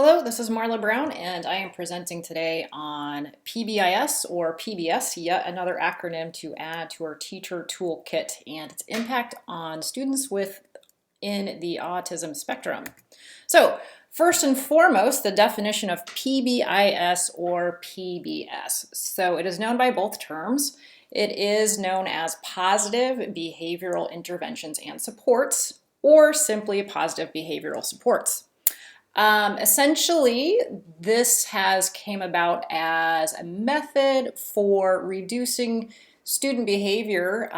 Hello, this is Marla Brown, and I am presenting today on PBIS or PBS, yet another acronym to add to our teacher toolkit and its impact on students within the autism spectrum. So, first and foremost, the definition of PBIS or PBS. So, it is known by both terms. It is known as positive behavioral interventions and supports, or simply positive behavioral supports. Essentially, this has came about as a method for reducing student behavior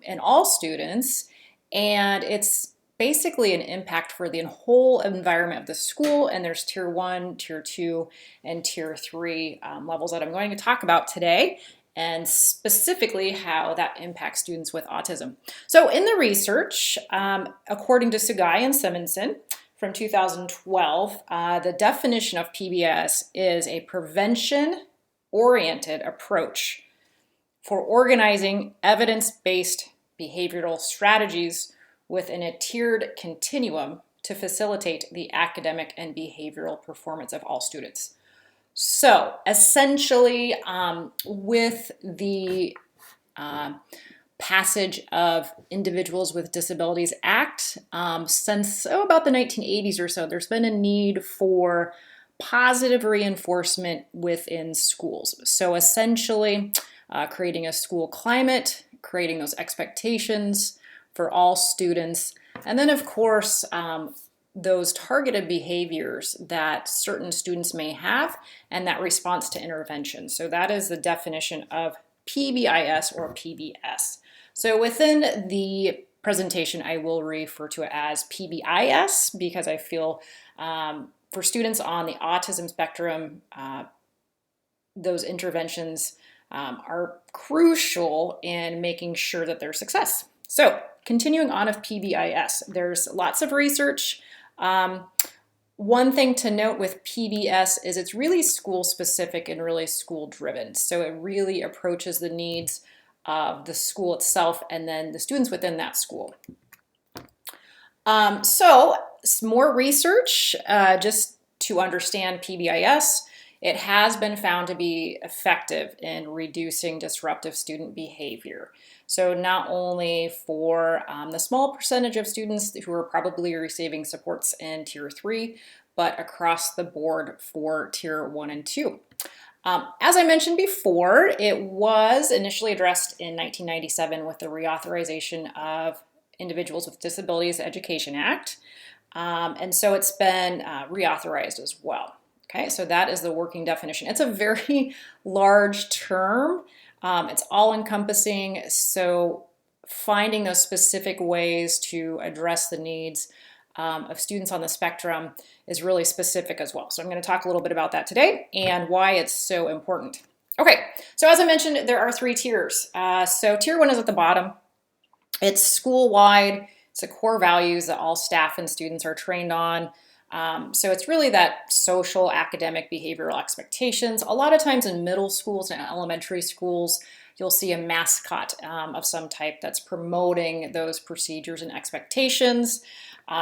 in all students, and it's basically an impact for the whole environment of the school. And there's tier 1, tier 2, and tier 3 levels that I'm going to talk about today, and specifically how that impacts students with autism. So in the research, according to Sugai and Simonson, from 2012, the definition of PBS is a prevention-oriented approach for organizing evidence-based behavioral strategies within a tiered continuum to facilitate the academic and behavioral performance of all students. So essentially, with the passage of Individuals with Disabilities Act, since about the 1980s or so, there's been a need for positive reinforcement within schools. So essentially, creating a school climate, creating those expectations for all students, and then of course, those targeted behaviors that certain students may have and that response to intervention. So that is the definition of PBIS or PBS. So within the presentation, I will refer to it as PBIS because I feel for students on the autism spectrum, those interventions are crucial in making sure that there's success. So continuing on of PBIS, there's lots of research. One thing to note with PBS is it's really school specific and really school driven. So it really approaches the needs of the school itself and then the students within that school. So some more research just to understand PBIS. It has been found to be effective in reducing disruptive student behavior. So not only for the small percentage of students who are probably receiving supports in tier 3, but across the board for tier 1 and 2. As I mentioned before, it was initially addressed in 1997 with the reauthorization of Individuals with Disabilities Education Act. And so it's been reauthorized as well. Okay, so that is the working definition. It's a very large term. It's all-encompassing, so finding those specific ways to address the needs of students on the spectrum is really specific as well. So I'm going to talk a little bit about that today and why it's so important. Okay, so as I mentioned, there are 3 tiers. So tier 1 is at the bottom. It's school-wide. It's the core values that all staff and students are trained on. So it's really that social, academic, behavioral expectations. A lot of times in middle schools and elementary schools, you'll see a mascot of some type that's promoting those procedures and expectations.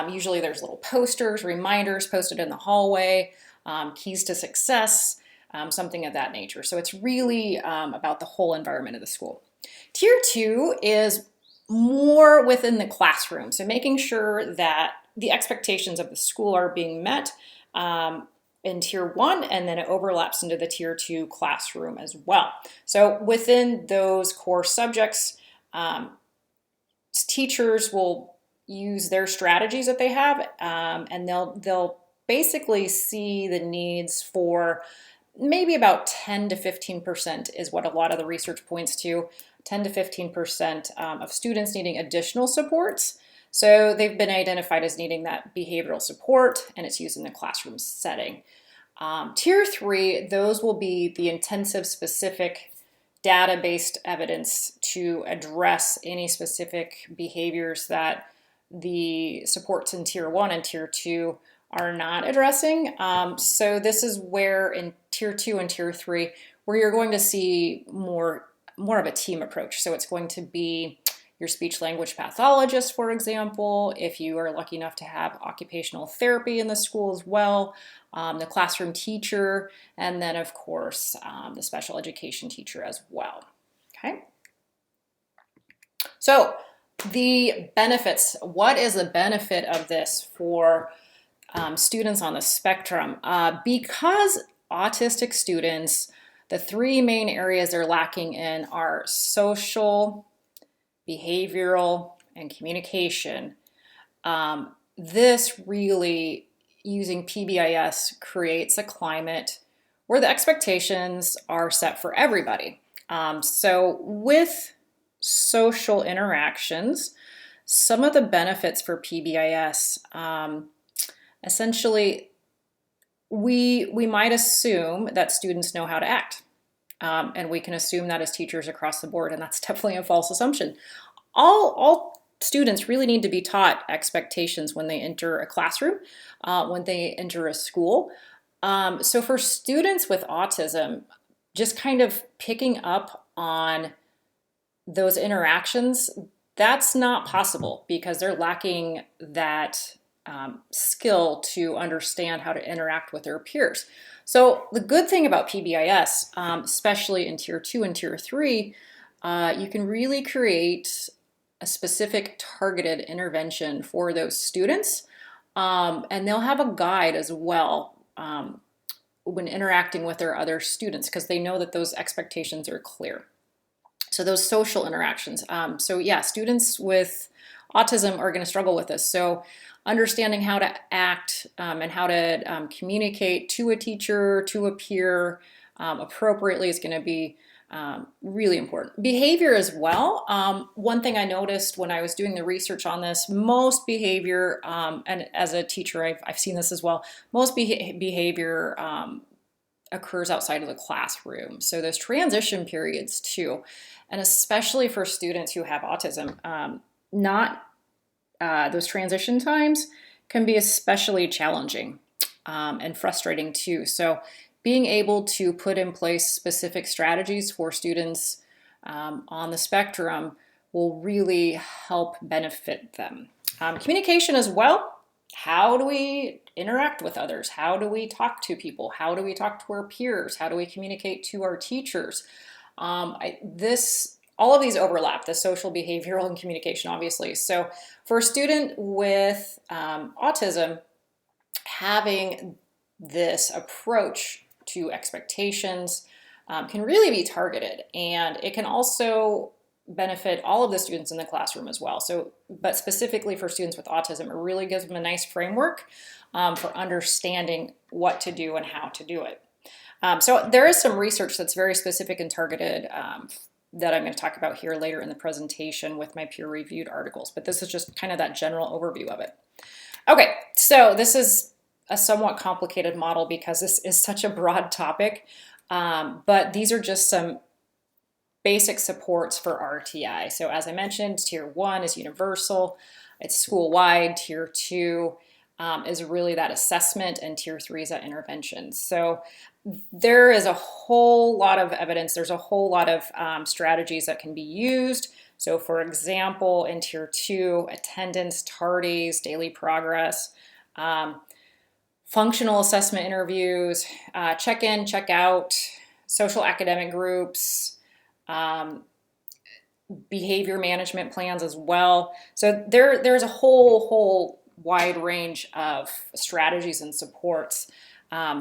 Usually there's little posters, reminders posted in the hallway, keys to success, something of that nature. So it's really about the whole environment of the school. Tier 2 is more within the classroom. So making sure that the expectations of the school are being met in tier 1, and then it overlaps into the tier 2 classroom as well. So within those core subjects, teachers will use their strategies that they have, and they'll basically see the needs for maybe about 10 to 15% is what a lot of the research points to, 10 to 15% of students needing additional supports. So they've been identified as needing that behavioral support, and it's used in the classroom setting. Tier 3, those will be the intensive specific data-based evidence to address any specific behaviors that the supports in tier 1 and tier 2 are not addressing. So this is where in tier 2 and tier 3, where you're going to see more of a team approach. So it's going to be your speech language pathologist, for example, if you are lucky enough to have occupational therapy in the school as well, the classroom teacher, and then of course the special education teacher as well. Okay. So the benefits, what is the benefit of this for students on the spectrum? Because autistic students, the three main areas they're lacking in are social, behavioral, and communication. This really, using PBIS, creates a climate where the expectations are set for everybody. So with social interactions, some of the benefits for PBIS, essentially, we might assume that students know how to act. And we can assume that as teachers across the board, and that's definitely a false assumption. All students really need to be taught expectations when they enter a classroom, when they enter a school. So for students with autism, just kind of picking up on those interactions, that's not possible because they're lacking that skill to understand how to interact with their peers. So the good thing about PBIS, especially in Tier 2 and Tier 3, you can really create a specific targeted intervention for those students, and they'll have a guide as well when interacting with their other students because they know that those expectations are clear. So those social interactions. So yeah, students with autism are going to struggle with this. So understanding how to act and how to communicate to a teacher, to a peer appropriately is going to be really important. Behavior as well. One thing I noticed when I was doing the research on this, most behavior, and as a teacher I've seen this as well, most behavior occurs outside of the classroom. So those transition periods too, and especially for students who have autism, those transition times can be especially challenging and frustrating too. So being able to put in place specific strategies for students on the spectrum will really help benefit them. Communication as well. How do we interact with others? How do we talk to people? How do we talk to our peers? How do we communicate to our teachers? All of these overlap, the social, behavioral, and communication, obviously. So for a student with autism, having this approach to expectations can really be targeted, and it can also benefit all of the students in the classroom as well. So, but specifically for students with autism, it really gives them a nice framework for understanding what to do and how to do it. So there is some research that's very specific and targeted that I'm going to talk about here later in the presentation with my peer-reviewed articles, but this is just kind of that general overview of it. Okay, so this is a somewhat complicated model because this is such a broad topic, but these are just some basic supports for RTI. So as I mentioned, Tier 1 is universal, it's school-wide. Tier 2 is really that assessment, and Tier 3 is that intervention. So there is a whole lot of evidence, there's a whole lot of strategies that can be used. So for example, in Tier 2, attendance, tardies, daily progress, functional assessment interviews, check-in, check-out, social academic groups, behavior management plans as well. So there's a whole wide range of strategies and supports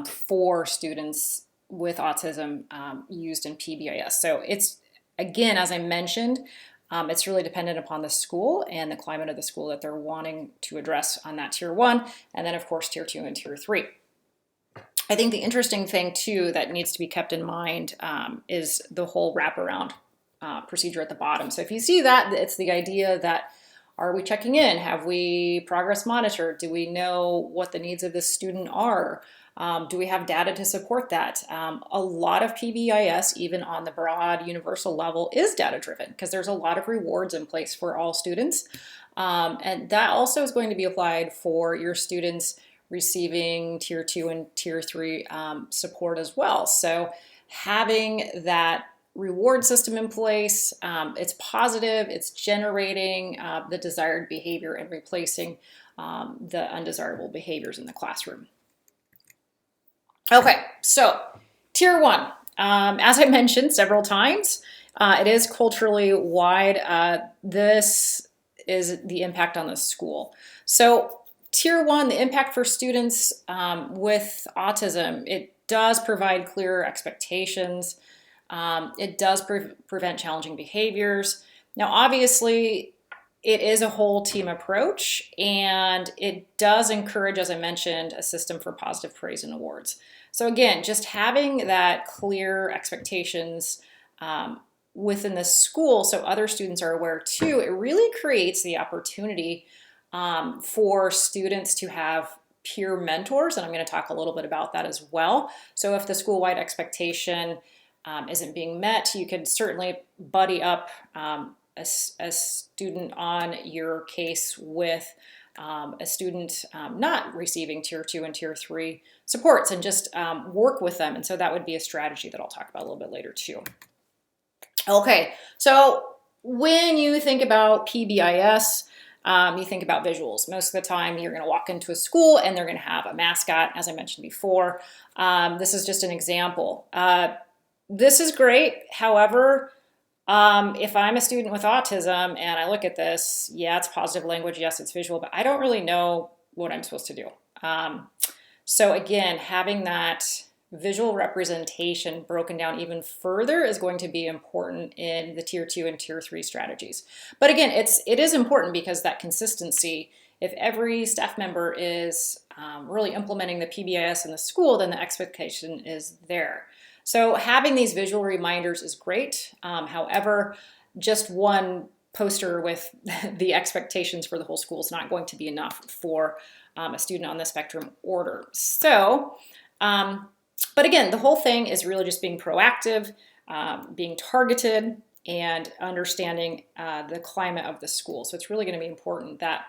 for students with autism used in PBIS. So it's, again, as I mentioned, it's really dependent upon the school and the climate of the school that they're wanting to address on that Tier 1, and then of course Tier 2 and Tier 3. I think the interesting thing too that needs to be kept in mind is the whole wraparound procedure at the bottom. So if you see that, it's the idea that, are we checking in? Have we progress monitored? Do we know what the needs of this student are? Do we have data to support that? A lot of PBIS, even on the broad universal level, is data driven because there's a lot of rewards in place for all students. And that also is going to be applied for your students receiving Tier 2 and Tier 3 support as well. So having that reward system in place. It's positive, it's generating the desired behavior and replacing the undesirable behaviors in the classroom. Okay, so tier one, as I mentioned several times, it is culturally wide. This is the impact on the school. So tier one, the impact for students with autism, it does provide clearer expectations. It does prevent challenging behaviors. Now, obviously, it is a whole team approach, and it does encourage, as I mentioned, a system for positive praise and awards. So again, just having that clear expectations within the school so other students are aware too, it really creates the opportunity for students to have peer mentors, and I'm going to talk a little bit about that as well. So if the school-wide expectation isn't being met, you could certainly buddy up a student on your case with a student not receiving tier 2 and tier 3 supports, and just work with them. And so that would be a strategy that I'll talk about a little bit later too. Okay, so when you think about PBIS, you think about visuals. Most of the time you're going to walk into a school and they're going to have a mascot, as I mentioned before. This is just an example. This is great. However, if I'm a student with autism and I look at this, yeah, it's positive language, yes, it's visual, but I don't really know what I'm supposed to do. So again, having that visual representation broken down even further is going to be important in the tier 2 and tier 3 strategies. But again, it is important because that consistency, if every staff member is really implementing the PBIS in the school, then the expectation is there. So having these visual reminders is great. However, just one poster with the expectations for the whole school is not going to be enough for a student on the spectrum order. So, but again, the whole thing is really just being proactive, being targeted, and understanding the climate of the school. So it's really going to be important that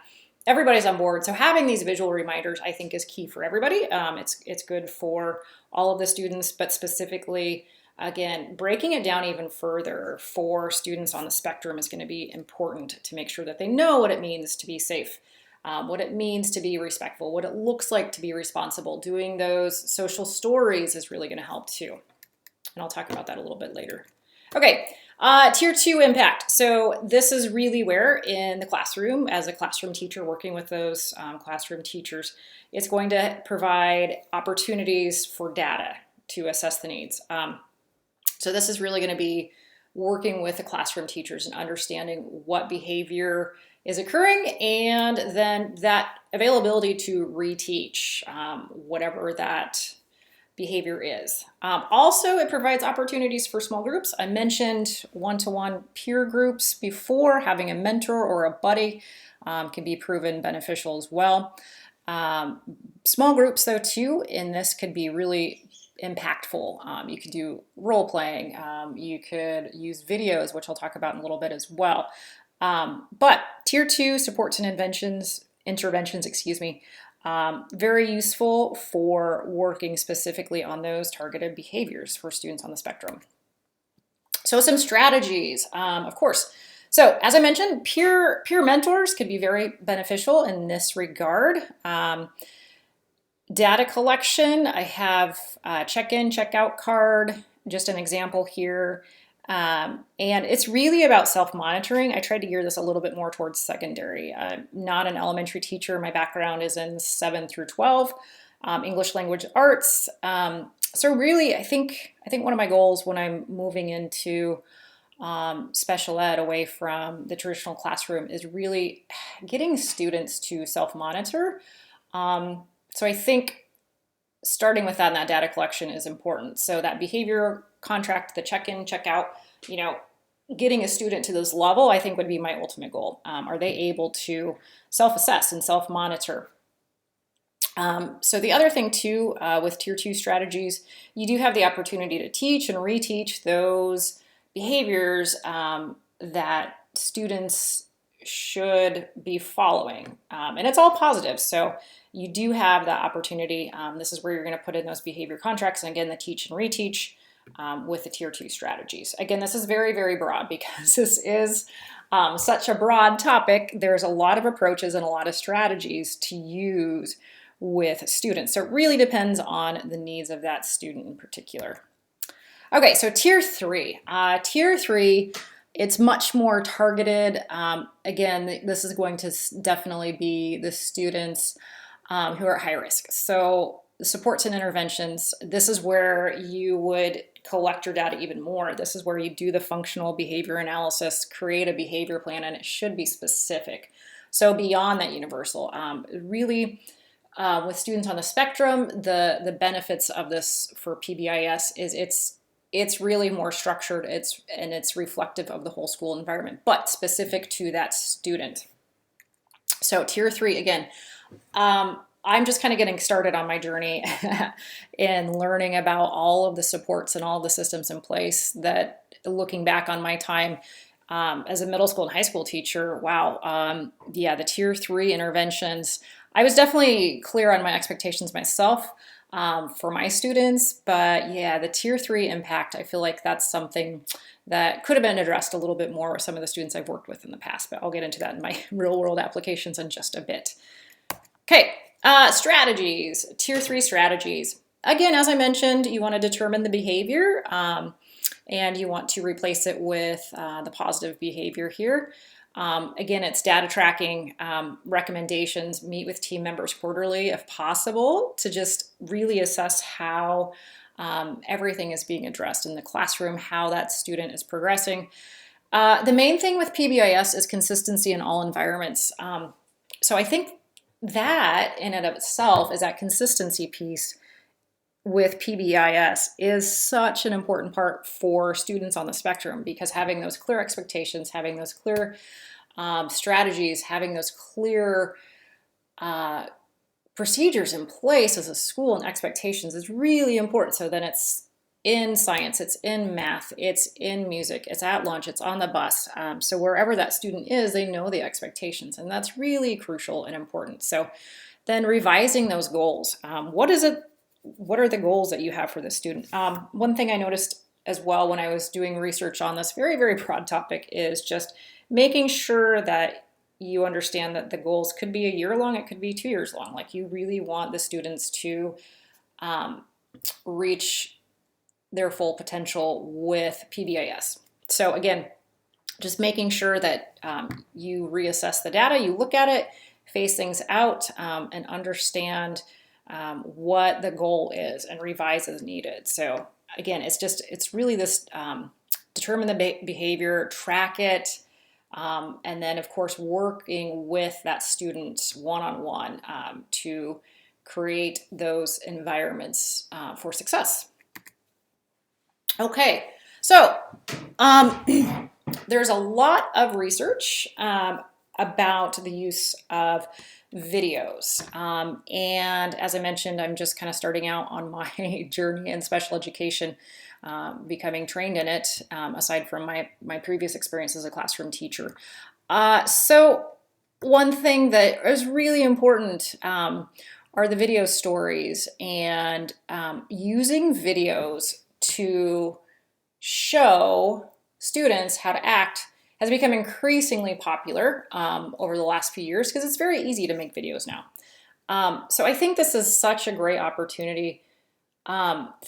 everybody's on board. So having these visual reminders, I think, is key for everybody. It's good for all of the students, but specifically, again, breaking it down even further for students on the spectrum is going to be important to make sure that they know what it means to be safe, what it means to be respectful, what it looks like to be responsible. Doing those social stories is really going to help too. And I'll talk about that a little bit later. Okay, tier 2 impact. So this is really where in the classroom, as a classroom teacher working with those classroom teachers, it's going to provide opportunities for data to assess the needs. So this is really going to be working with the classroom teachers and understanding what behavior is occurring, and then that availability to reteach whatever that behavior is. Also, it provides opportunities for small groups. I mentioned one-to-one peer groups before. Having a mentor or a buddy can be proven beneficial as well. Small groups, though, too, in this could be really impactful. You could do role playing. You could use videos, which I'll talk about in a little bit as well. But tier 2 supports and interventions, very useful for working specifically on those targeted behaviors for students on the spectrum. So some strategies, of course. So as I mentioned, peer mentors could be very beneficial in this regard. Data collection, I have a check-in, check-out card, just an example here. And it's really about self-monitoring. I tried to gear this a little bit more towards secondary. I'm not an elementary teacher. My background is in 7 through 12, English language arts. So really, I think one of my goals when I'm moving into special ed away from the traditional classroom is really getting students to self-monitor. So I think starting with that and that data collection is important. So that behavior contract, the check-in, check-out, getting a student to this level, I think would be my ultimate goal. Are they able to self-assess and self-monitor? So the other thing too, with tier 2 strategies, you do have the opportunity to teach and reteach those behaviors that students should be following. And it's all positive. So you do have that opportunity. This is where you're going to put in those behavior contracts. And again, the teach and reteach. with the tier 2 strategies. Again, this is very, very broad because this is such a broad topic. There's a lot of approaches and a lot of strategies to use with students. So it really depends on the needs of that student in particular. Okay, so tier 3. Tier 3, it's much more targeted. Again, this is going to definitely be the students who are at high risk. So the supports and interventions, this is where you would collect your data even more. This is where you do the functional behavior analysis, create a behavior plan, and it should be specific. So beyond that universal, really with students on the spectrum, the benefits of this for PBIS is it's really more structured, and it's reflective of the whole school environment, but specific to that student. So tier 3, again, I'm just kind of getting started on my journey in learning about all of the supports and all the systems in place that, looking back on my time as a middle school and high school teacher, wow, yeah, the tier 3 interventions, I was definitely clear on my expectations myself for my students, but yeah, the tier 3 impact, I feel like that's something that could have been addressed a little bit more with some of the students I've worked with in the past, but I'll get into that in my real world applications in just a bit. Okay, strategies, tier 3 strategies. Again, as I mentioned, you want to determine the behavior and you want to replace it with the positive behavior here. Again, it's data tracking, recommendations, meet with team members quarterly if possible to just really assess how everything is being addressed in the classroom, how that student is progressing. The main thing with PBIS is consistency in all environments. So I think that in and of itself is that consistency piece with PBIS is such an important part for students on the spectrum, because having those clear expectations, having those clear strategies, having those clear procedures in place as a school and expectations is really important. So then it's in science, it's in math, it's in music, it's at lunch, it's on the bus. So wherever that student is, they know the expectations, and that's really crucial and important. So then revising those goals. What are the goals that you have for the student? One thing I noticed as well when I was doing research on this very, very broad topic is just making sure that you understand that the goals could be a year long, it could be 2 years long. Like, you really want the students to reach their full potential with PBIS. So again, just making sure that you reassess the data, you look at it, phase things out, and understand what the goal is and revise as needed. So again, it's really this determine the behavior, track it, and then of course working with that student one-on-one to create those environments for success. Okay, so there's a lot of research about the use of videos. And as I mentioned, I'm just kind of starting out on my journey in special education, becoming trained in it, aside from my previous experience as a classroom teacher. So one thing that is really important are the video stories, and using videos to show students how to act has become increasingly popular over the last few years, because it's very easy to make videos now. So I think this is such a great opportunity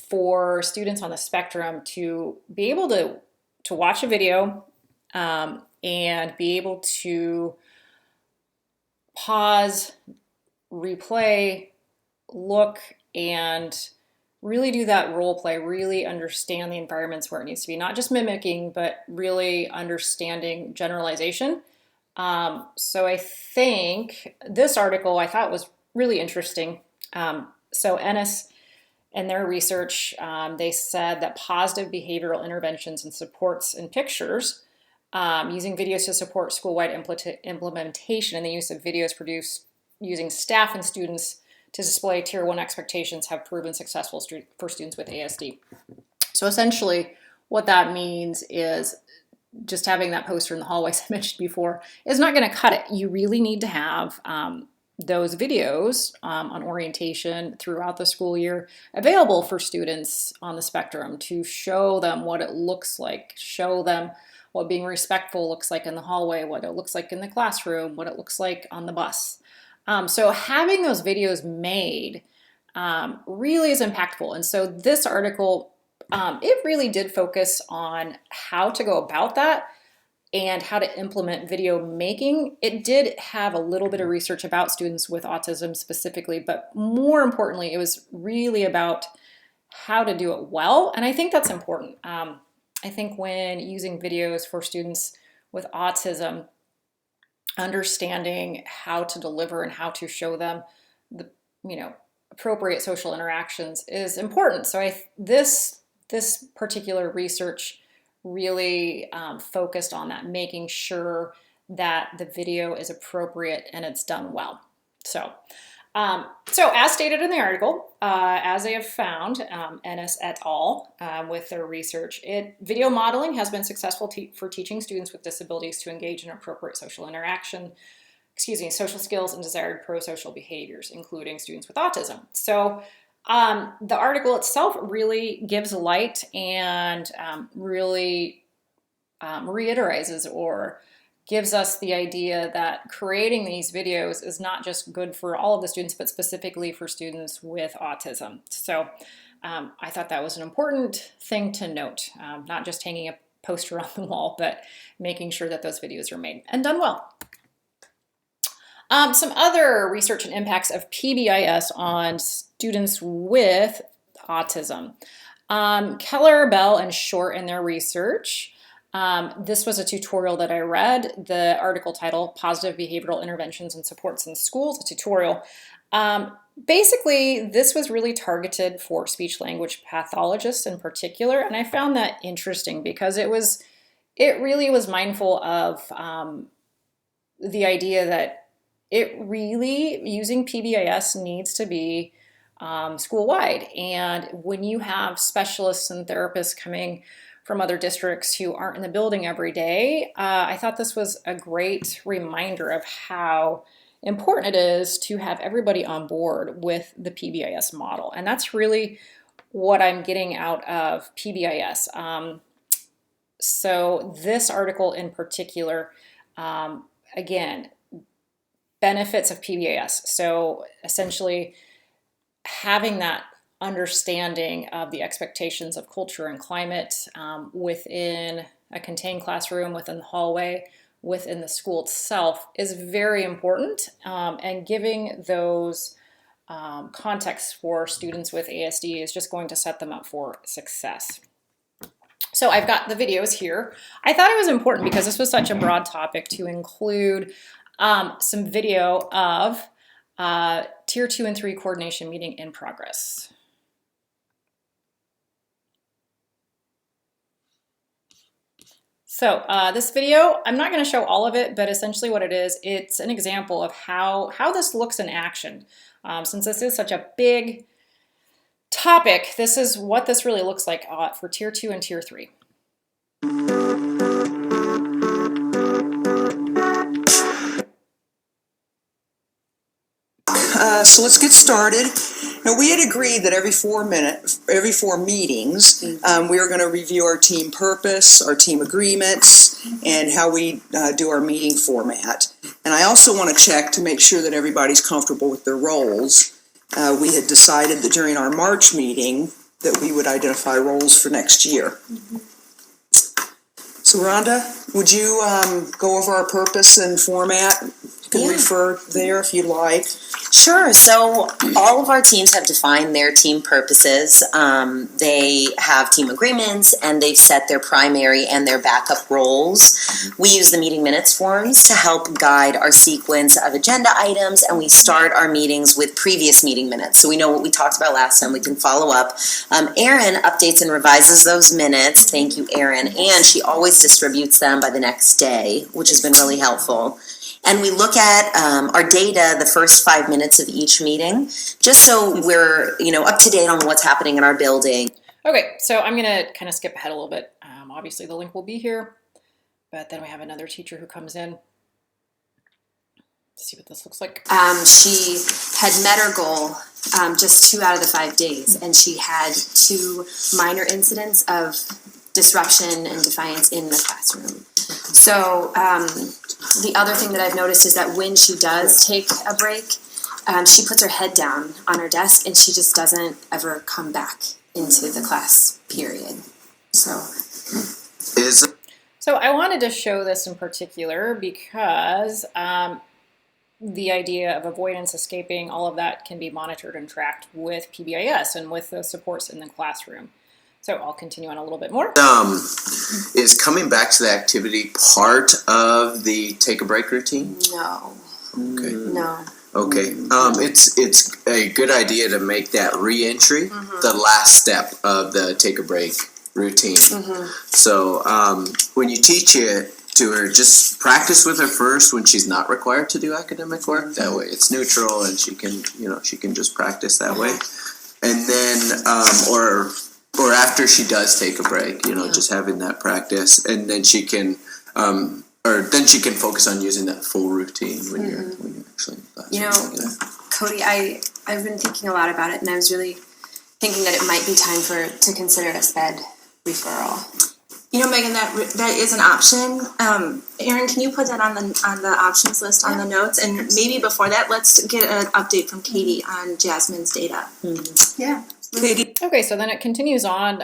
for students on the spectrum to be able to watch a video and be able to pause, replay, look, and really do that role play, really understand the environments where it needs to be, not just mimicking, but really understanding generalization. So I think this article I thought was really interesting. So Ennis and their research, they said that positive behavioral interventions and supports and pictures, using videos to support school-wide implementation, and the use of videos produced using staff and students to display Tier 1 expectations have proven successful for students with ASD. So essentially what that means is just having that poster in the hallway, as I mentioned before, is not going to cut it. You really need to have those videos on orientation throughout the school year available for students on the spectrum to show them what it looks like, show them what being respectful looks like in the hallway, what it looks like in the classroom, what it looks like on the bus. So having those videos made really is impactful. And so this article, it really did focus on how to go about that and how to implement video making. It did have a little bit of research about students with autism specifically, but more importantly, it was really about how to do it well. And I think that's important. I think when using videos for students with autism, understanding how to deliver and how to show them the, appropriate social interactions is important. So this particular research really focused on that, making sure that the video is appropriate and it's done well. So as stated in the article, as they have found, Ennis et al. With their research, video modeling has been successful for teaching students with disabilities to engage in appropriate social interaction, social skills and desired pro-social behaviors, including students with autism. So the article itself really gives light and really reiterates or gives us the idea that creating these videos is not just good for all of the students, but specifically for students with autism. So I thought that was an important thing to note, not just hanging a poster on the wall, but making sure that those videos are made and done well. Some other research and impacts of PBIS on students with autism. Keller, Bell, and Short in their research. This was a tutorial that I read. The article title, Positive Behavioral Interventions and Supports in Schools, a tutorial. Basically, this was really targeted for speech-language pathologists in particular, and I found that interesting because it really was mindful of the idea that using PBIS needs to be school-wide. And when you have specialists and therapists coming from other districts who aren't in the building every day, I thought this was a great reminder of how important it is to have everybody on board with the PBIS model. And that's really what I'm getting out of PBIS. So this article in particular, again, benefits of PBIS. So essentially having that understanding of the expectations of culture and climate within a contained classroom, within the hallway, within the school itself is very important, and giving those contexts for students with ASD is just going to set them up for success. So I've got the videos here. I thought it was important because this was such a broad topic to include some video of Tier 2 and 3 coordination meeting in progress. So this video, I'm not going to show all of it, but essentially what it is, it's an example of how this looks in action. Since this is such a big topic, this is what this really looks like for Tier 2 and Tier 3. So let's get started. Now, we had agreed that every 4 meetings, we were going to review our team purpose, our team agreements, and how we do our meeting format. And I also want to check to make sure that everybody's comfortable with their roles. We had decided that during our March meeting that we would identify roles for next year. So Rhonda, would you go over our purpose and format? You can refer there if you'd like. Sure. So all of our teams have defined their team purposes. They have team agreements, and they've set their primary and their backup roles. We use the meeting minutes forms to help guide our sequence of agenda items, and we start our meetings with previous meeting minutes. So we know what we talked about last time. We can follow up. Erin updates and revises those minutes. Thank you, Erin. And she always distributes them by the next day, which has been really helpful. And we look at our data the first 5 minutes of each meeting, just so we're up to date on what's happening in our building. Okay, so I'm going to kind of skip ahead a little bit. Obviously, the link will be here, but then we have another teacher who comes in. Let's see what this looks like. She had met her goal just 2 out of the 5 days, and she had 2 minor incidents of disruption and defiance in the classroom. So the other thing that I've noticed is that when she does take a break, she puts her head down on her desk and she just doesn't ever come back into the class period. So I wanted to show this in particular because the idea of avoidance, escaping, all of that can be monitored and tracked with PBIS and with the supports in the classroom. So I'll continue on a little bit more. Is coming back to the activity part of the take a break routine? No. Okay. No. Okay. It's a good idea to make that re-entry the last step of the take a break routine. So when you teach it to her, just practice with her first when she's not required to do academic work. That way it's neutral and she can just practice that way. And then or after she does take a break, just having that practice, and then she can focus on using that full routine when you're actually in class. Cody, I've been thinking a lot about it, and I was really thinking that it might be time to consider a SPED referral. Megan, that is an option. Erin, can you put that on the options list on the notes? And maybe before that, let's get an update from Katie on Jasmine's data. Yeah. Okay, so then it continues on.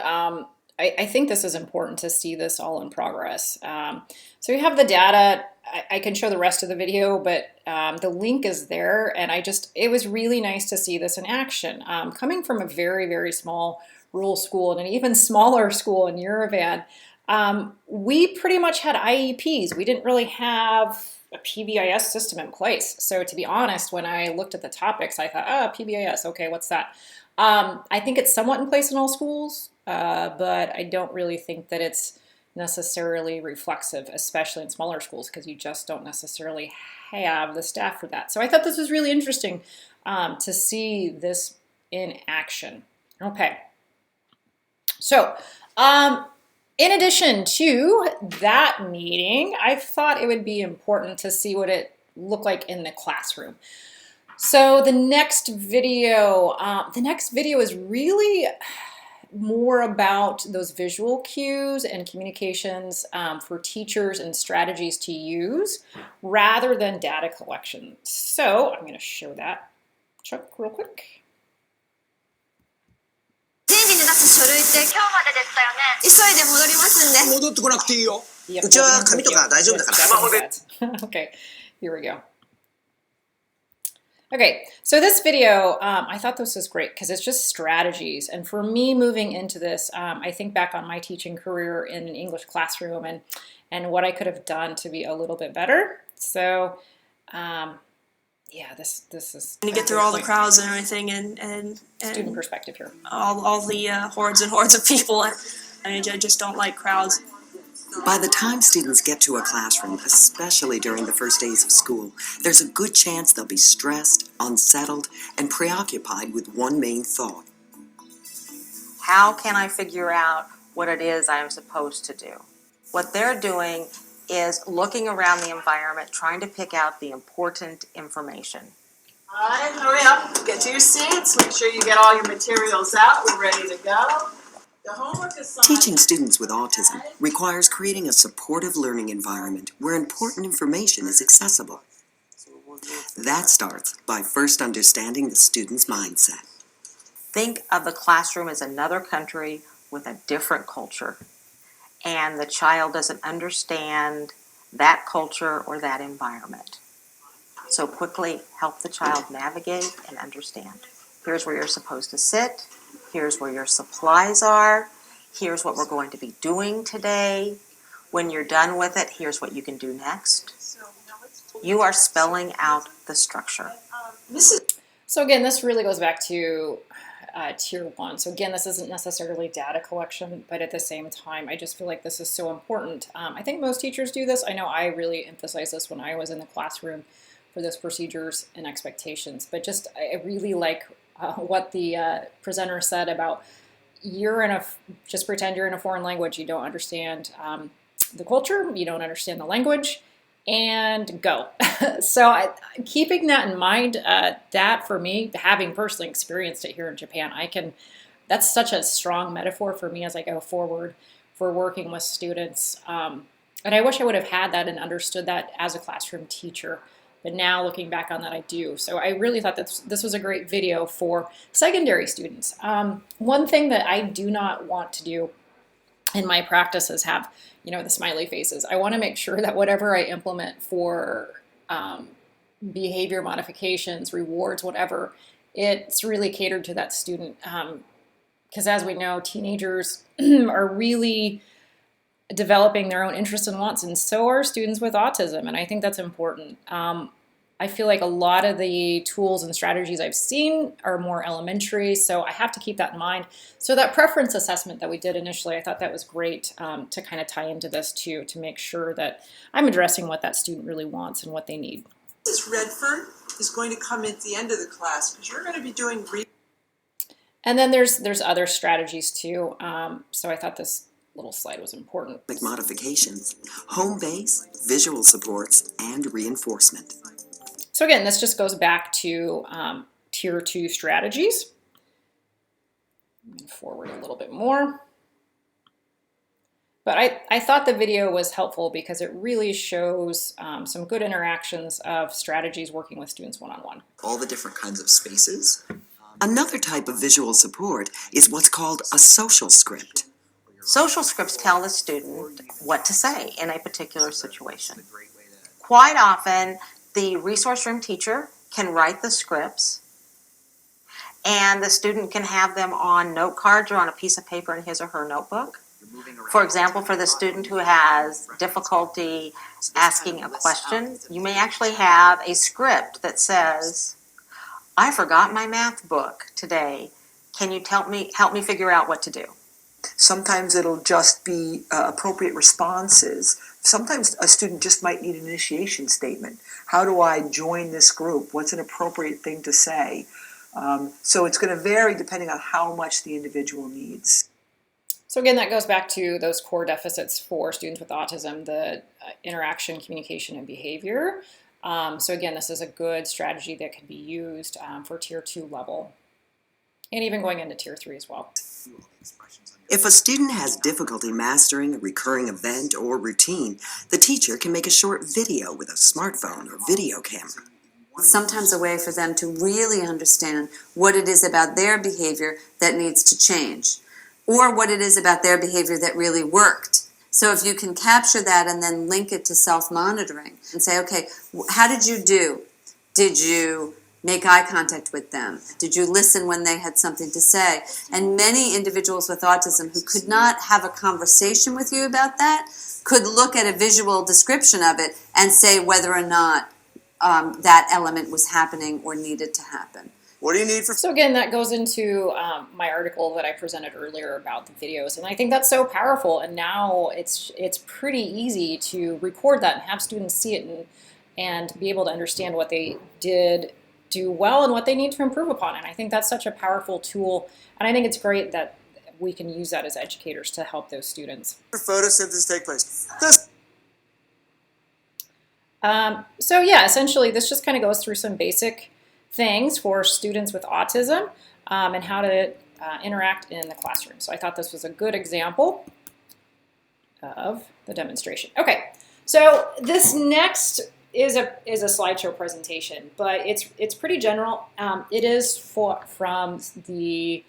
I think this is important to see this all in progress. So you have the data. I can show the rest of the video, but the link is there, and it was really nice to see this in action. Coming from a very, very small rural school and an even smaller school in Yerevan, we pretty much had IEPs. We didn't really have a PBIS system in place. So to be honest, when I looked at the topics, I thought, PBIS, okay, what's that? I think it's somewhat in place in all schools, but I don't really think that it's necessarily reflexive, especially in smaller schools, because you just don't necessarily have the staff for that. So I thought this was really interesting to see this in action. Okay. So, in addition to that meeting, I thought it would be important to see what it looked like in the classroom. So the next video is really more about those visual cues and communications for teachers and strategies to use rather than data collection. So I'm going to show that Chuck real quick. 人事に出す書類って今日まででしたよね。急いで戻りますんで。戻ってこなくていいよ。うちは紙とか大丈夫だから。スマホで。Okay, here we go. Okay, so this video, I thought this was great because it's just strategies. And for me moving into this, I think back on my teaching career in an English classroom and what I could have done to be a little bit better. So, yeah, this is... And you get through all the crowds and everything and student perspective here. All the hordes and hordes of people. I just don't like crowds. By the time students get to a classroom, especially during the first days of school, there's a good chance they'll be stressed, unsettled, and preoccupied with one main thought. How can I figure out what it is I'm supposed to do? What they're doing is looking around the environment, trying to pick out the important information. All right, hurry up, get to your seats, make sure you get all your materials out, we're ready to go. The homework assignment. Teaching students with autism requires creating a supportive learning environment where important information is accessible. That starts by first understanding the student's mindset. Think of the classroom as another country with a different culture, and the child doesn't understand that culture or that environment. So quickly help the child navigate and understand. Here's where you're supposed to sit. Here's where your supplies are. Here's what we're going to be doing today. When you're done with it, here's what you can do next. You are spelling out the structure. So again, this really goes back to Tier 1. So again, this isn't necessarily data collection, but at the same time, I just feel like this is so important. I think most teachers do this. I know I really emphasized this when I was in the classroom for those procedures and expectations, but just I really like what the presenter said about just pretend you're in a foreign language. You don't understand the culture, you don't understand the language. and go. So keeping that in mind, that for me, having personally experienced it here in Japan, that's such a strong metaphor for me as I go forward for working with students. And I wish I would have had that and understood that as a classroom teacher. But now looking back on that, I do. So I really thought that this was a great video for secondary students. One thing that I do not want to do in my practice is have, the smiley faces. I want to make sure that whatever I implement for behavior modifications, rewards, whatever, it's really catered to that student. Because as we know, teenagers are really developing their own interests and wants, and so are students with autism, and I think that's important. I feel like a lot of the tools and strategies I've seen are more elementary, so I have to keep that in mind. So that preference assessment that we did initially, I thought that was great to kind of tie into this too, to make sure that I'm addressing what that student really wants and what they need. Mrs. Redfern is going to come at the end of the class because you're going to be doing and then there's other strategies too, so I thought this little slide was important. Modifications, home base, visual supports, and reinforcement. So again, this just goes back to Tier 2 strategies. Move forward a little bit more. But I thought the video was helpful because it really shows some good interactions of strategies working with students one-on-one. All the different kinds of spaces. Another type of visual support is what's called a social script. Social scripts tell the student what to say in a particular situation. Quite often, the resource room teacher can write the scripts, and the student can have them on note cards or on a piece of paper in his or her notebook. For example, for the student who has difficulty asking a question, you may actually have a script that says, "I forgot my math book today. Can you help me figure out what to do?" Sometimes it'll just be appropriate responses. Sometimes a student just might need an initiation statement. How do I join this group? What's an appropriate thing to say? So it's going to vary depending on how much the individual needs. So again, that goes back to those core deficits for students with autism, the interaction, communication, and behavior. So again, this is a good strategy that can be used for Tier 2 level, and even going into Tier 3 as well. If a student has difficulty mastering a recurring event or routine, the teacher can make a short video with a smartphone or video camera. Sometimes a way for them to really understand what it is about their behavior that needs to change, or what it is about their behavior that really worked. So if you can capture that and then link it to self-monitoring and say, okay, how did you do? Did you make eye contact with them? Did you listen when they had something to say? And many individuals with autism who could not have a conversation with you about that could look at a visual description of it and say whether or not that element was happening or needed to happen. What do you need for? So again, that goes into my article that I presented earlier about the videos, and I think that's so powerful. And now it's pretty easy to record that and have students see it and be able to understand what they did do well and what they need to improve upon. And I think that's such a powerful tool, and I think it's great that we can use that as educators to help those students. Photosynthesis take place. So yeah, essentially this just kind of goes through some basic things for students with autism and how to interact in the classroom. So I thought this was a good example of the demonstration. Okay, so this next is a slideshow presentation, but it's pretty general. It is from the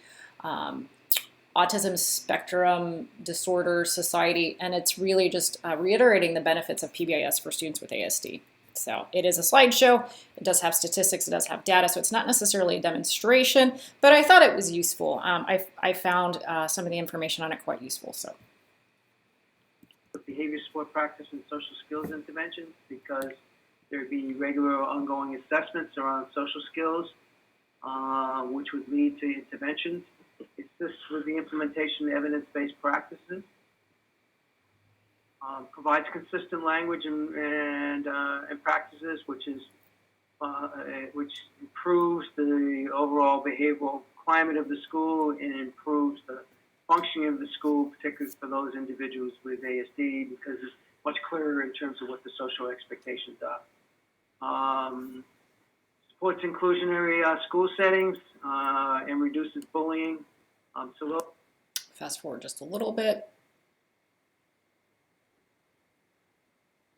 Autism Spectrum Disorder Society, and it's really just reiterating the benefits of PBIS for students with ASD. So it is a slideshow, it does have statistics, it does have data, so it's not necessarily a demonstration, but I thought it was useful. I found some of the information on it quite useful. So behavior support practice and social skills interventions, because there would be regular ongoing assessments around social skills, which would lead to interventions. Assist with the implementation of evidence-based practices. Provides consistent language and practices, which improves the overall behavioral climate of the school and improves the functioning of the school, particularly for those individuals with ASD, because much clearer in terms of what the social expectations are. Supports inclusionary school settings and reduces bullying. Fast forward just a little bit.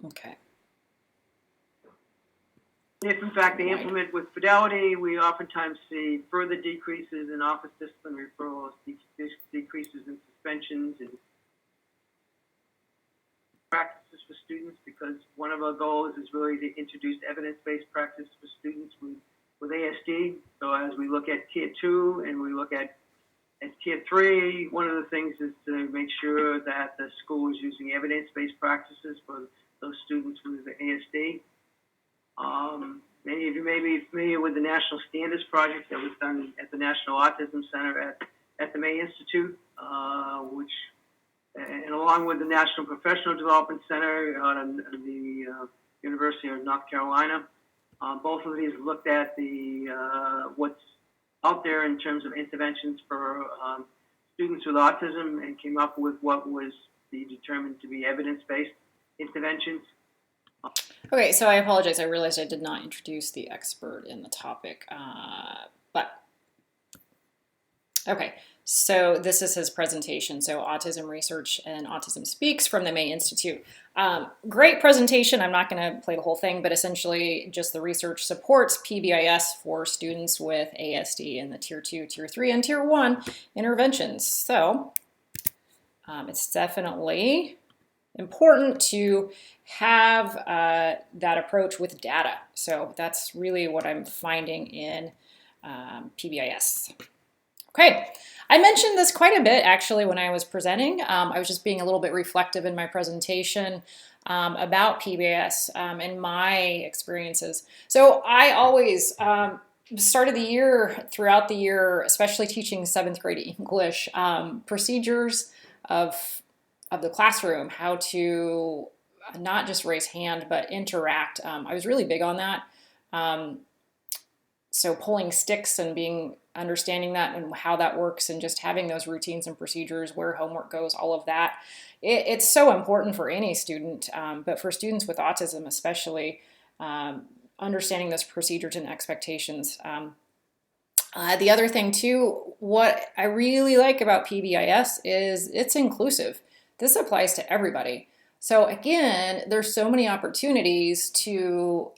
Okay. If in fact they implement with fidelity, we oftentimes see further decreases in office discipline referrals, decreases in suspensions and practices for students, because one of our goals is really to introduce evidence-based practice for students with ASD. So as we look at tier 2 and we look at tier 3, one of the things is to make sure that the school is using evidence-based practices for those students with ASD. Many of you may be familiar with the National Standards Project that was done at the National Autism Center at the May Institute, and along with the National Professional Development Center out of the University of North Carolina. Both of these looked at what's out there in terms of interventions for students with autism and came up with what was determined to be evidence-based interventions. Okay, so I apologize. I realized I did not introduce the expert in the topic, but okay. So this is his presentation. So Autism Research and Autism Speaks from the May Institute. Great presentation. I'm not going to play the whole thing, but essentially just the research supports PBIS for students with ASD in the Tier 2, Tier 3, and Tier 1 interventions. So it's definitely important to have that approach with data. So that's really what I'm finding in PBIS. Okay, I mentioned this quite a bit actually when I was presenting. I was just being a little bit reflective in my presentation about PBIS and my experiences. So I always started the year, throughout the year, especially teaching 7th grade English, procedures of the classroom, how to not just raise hand, but interact. I was really big on that. So pulling sticks and understanding that and how that works, and just having those routines and procedures, where homework goes, all of that. It's so important for any student, but for students with autism especially, understanding those procedures and expectations. The other thing too, what I really like about PBIS is it's inclusive. This applies to everybody. So again, there's so many opportunities to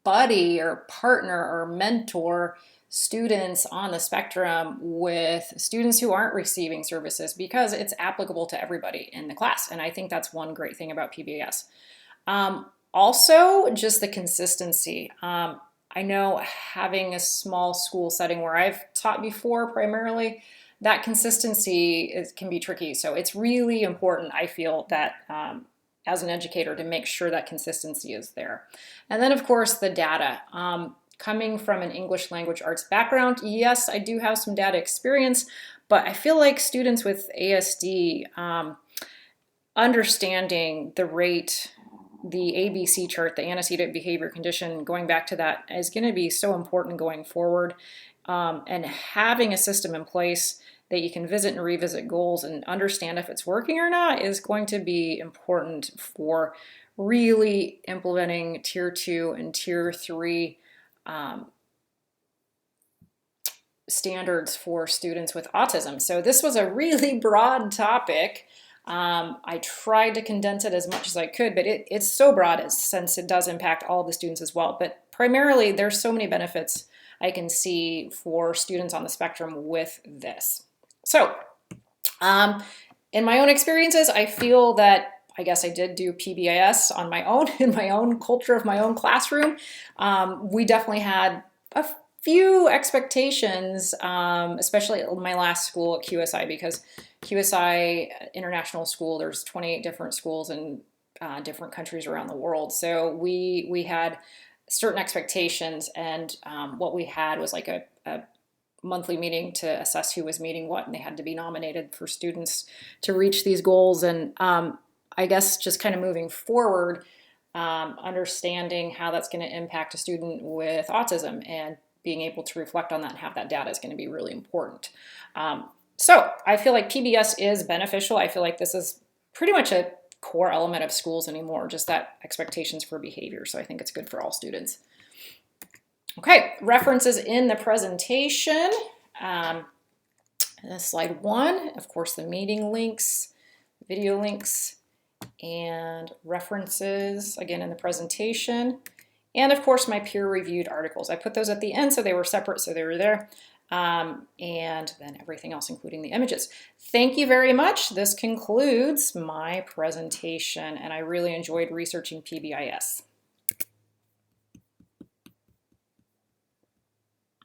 buddy or partner or mentor students on the spectrum with students who aren't receiving services, because it's applicable to everybody in the class. And I think that's one great thing about PBIS. Also, just the consistency. I know having a small school setting where I've taught before primarily, that consistency can be tricky. So it's really important, I feel, that as an educator, to make sure that consistency is there. And then of course the data. Coming from an English language arts background, yes, I do have some data experience, but I feel like students with ASD, understanding the rate, the ABC chart, the antecedent behavior condition, going back to that, is going to be so important going forward. And having a system in place that you can visit and revisit goals and understand if it's working or not is going to be important for really implementing Tier 2 and Tier 3 standards for students with autism. So this was a really broad topic. I tried to condense it as much as I could, but it's so broad since it does impact all the students as well. But primarily, there's so many benefits I can see for students on the spectrum with this. So in my own experiences, I feel that I guess I did do PBIS on my own, in my own culture of my own classroom. We definitely had a few expectations, especially at my last school at QSI, because QSI International School, there's 28 different schools in different countries around the world. So we had certain expectations, and what we had was like a monthly meeting to assess who was meeting what, and they had to be nominated for students to reach these goals. And I guess just kind of moving forward, understanding how that's going to impact a student with autism and being able to reflect on that and have that data is going to be really important. So I feel like PBS is beneficial. I feel like this is pretty much a core element of schools anymore, just that expectations for behavior. So I think it's good for all students. Okay, references in the presentation. Slide 1, of course, the meeting links, video links, and references, again, in the presentation. And of course, my peer-reviewed articles. I put those at the end so they were separate, so they were there. And then everything else, including the images. Thank you very much. This concludes my presentation, and I really enjoyed researching PBIS.